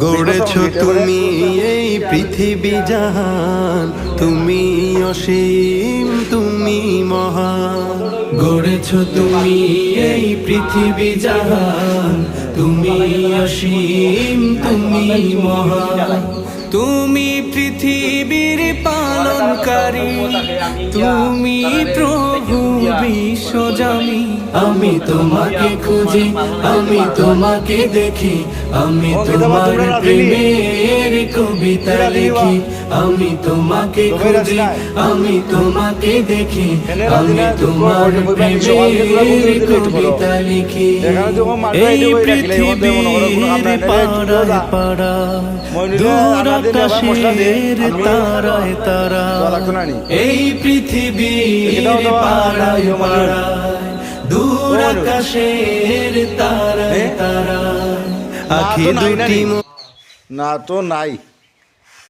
গড়েছ তুমি এই পৃথিবী জাহান, তুমি অসীম তুমি মহান। গড়েছ তুমি এই পৃথিবী জাহান, তুমি অসীম তুমি মহান। তুমি পৃথিবীর পালনকারী, তুমি প্রভু বিশ্বজামি। আমি তোমাকে খুঁজি, আমি তোমাকে দেখি, আমি তোমার প্রেমের কবিতা লিখি। আমি তোমাকে খুঁজি, আমি তোমাকে দেখি, আমি তোমার প্রেমের কবিতা লিখি। এই পৃথিবীর পাড়ায় পাড়ায়, দূর আকাশের তারায় তারায়, এই পৃথিবীর পাড়ায় পাড়ায়, দূর আকাশের তারায় তারায়, আখি দুটি না তো নাই।